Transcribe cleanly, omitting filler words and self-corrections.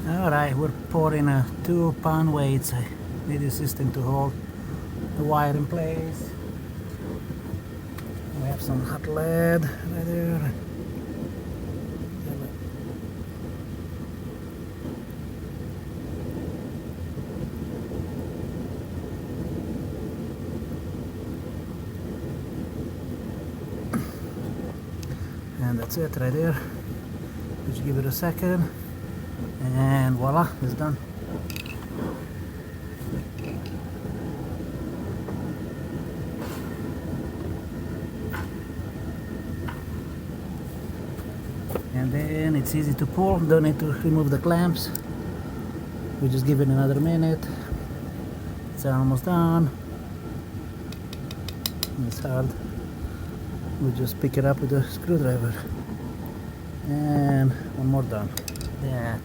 Alright, we're pouring 2 pound weights. I need a system to hold the wire in place. We have some hot lead right there. And that's it right there. Just give it a second and voila, it's done. And then it's easy to pull, don't need to remove the clamps. We just give it another minute. It's almost done. It's hard. We just pick it up with a screwdriver. And one more done. That.